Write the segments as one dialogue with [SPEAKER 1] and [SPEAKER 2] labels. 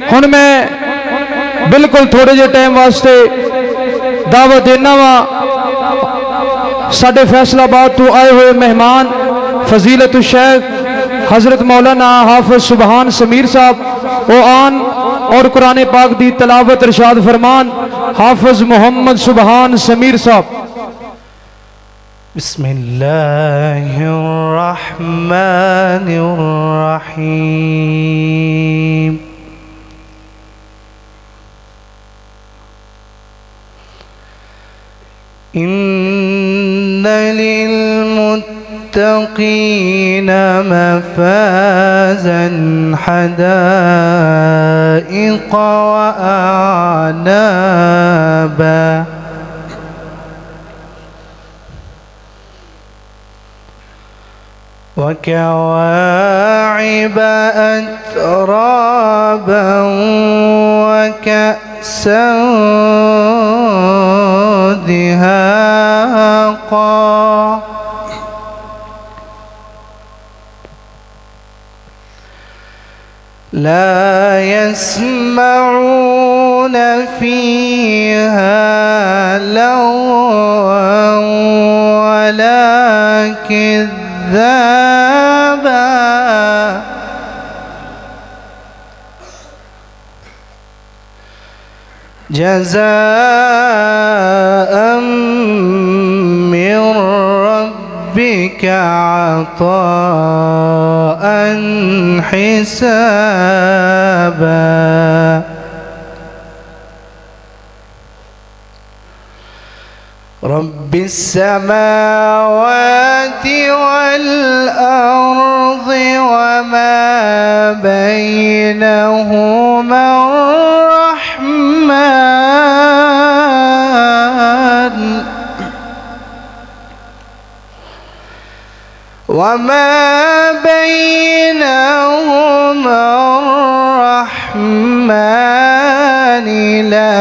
[SPEAKER 1] हुण मैं बिल्कुल थोड़े जे टाइम वास्ते दावत देना वा साडे फैसलाबाद तो आए हुए मेहमान फजीलत शेख हजरत मौलाना हाफिज सुबहान समीर साहब वो आन और कुरान पाक दी तलावत इरशाद फरमान हाफिज मोहम्मद सुबहान समीर साहब।
[SPEAKER 2] बिस्मिल्लाहिर्रहमानिर्रहीम। इन्न लिलमुत्तकीन मफाज़न हदाइक़ व अअनाबा वकवाइब अतराबा वकअसन दिहाक़ा ला यस्मऊन फीहा लग़वन वला किज़्ज़ाबा जज़ाअन मिन रब्बिक अताअन हिसाबा रब्बिस समावाति वल अर्ज़ि वमा बैनहुमा अर्रहमान वमा बैनहुमा अर्रहमान ला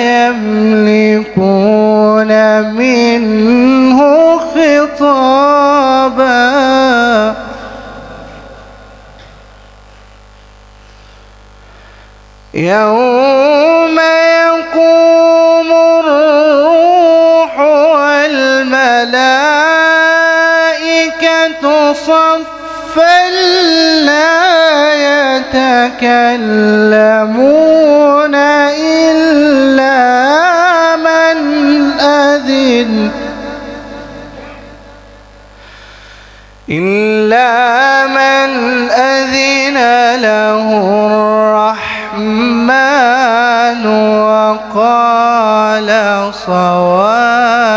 [SPEAKER 2] यमलिकून मिन्हु खिताबा यौम यक़ूमु अर्रूहु वल मलाइकतु सफ़्फ़न ला यतकल्लमून इल्ला मन أذن له الرحمن وقال صوابا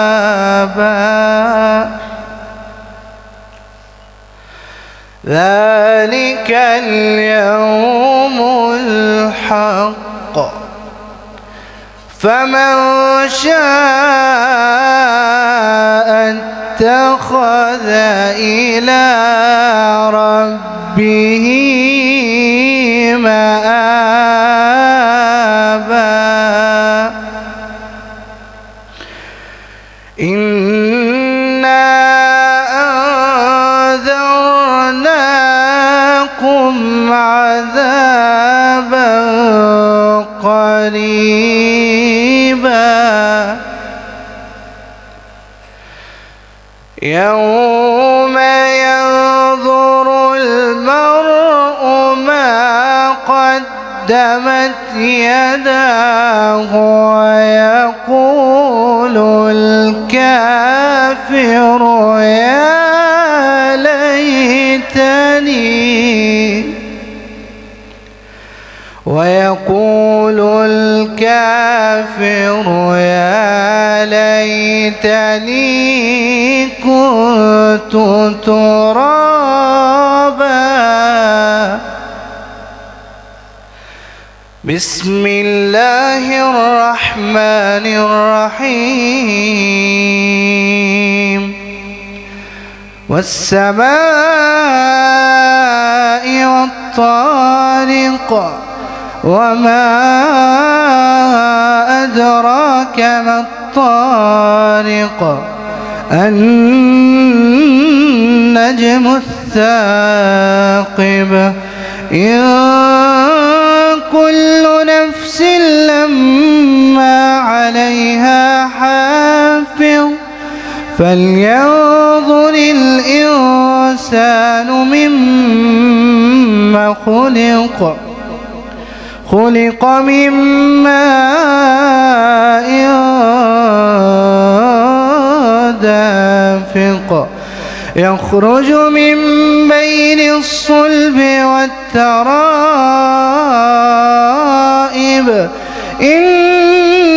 [SPEAKER 2] ذلك اليوم الحق فمن شاء اتخذ إلى ربه مآبا إنا أنذرناكم عذابا قريبا يوم ينظر المرء ما قدمت يداه ويقول الكافر يا ليتني ويقول الكافر يا ليتني كنت ترابا بسم الله الرحمن الرحيم والسماء والطارق وما أدراك ما الطارق النجم الثاقب إن فلينظر الإنسان مما خلق. خلق من ماء دافق يخرج من بين الصلب والترائب إنه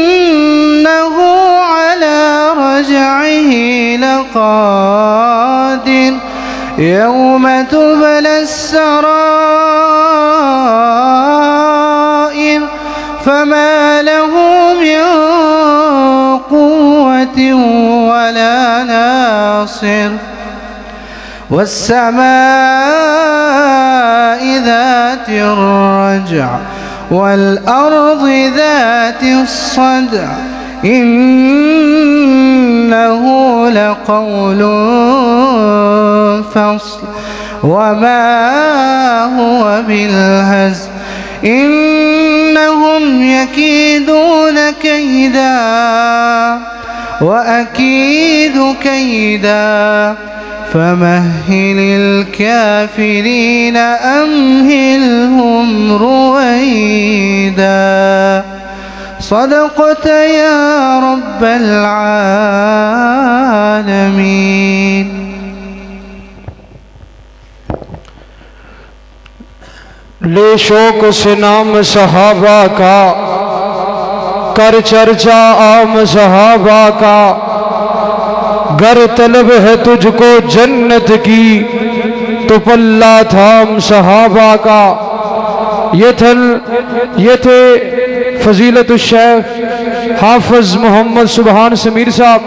[SPEAKER 2] على رجعه لقادر يوم تبلى السرائر فما له من قوة ولا ناصر. والسماء ذات الرجع والأرض ذات الصدع إنه لقول فصل وما هو بالهزل إنهم يكيدون كيدا وأكيد كيدا فمهل الكافرين أمهلهم رويدا. صدقت يا رب العالمين.
[SPEAKER 1] ले शौक से नाम सहाबा का कर चर्चा आम सहाबा का गर तलब है तुझको जन्नत की तो पल्ला थाम सहाबा का। ये थे फजीलतुश शेख हाफिज मोहम्मद सुबहान समीर साहब।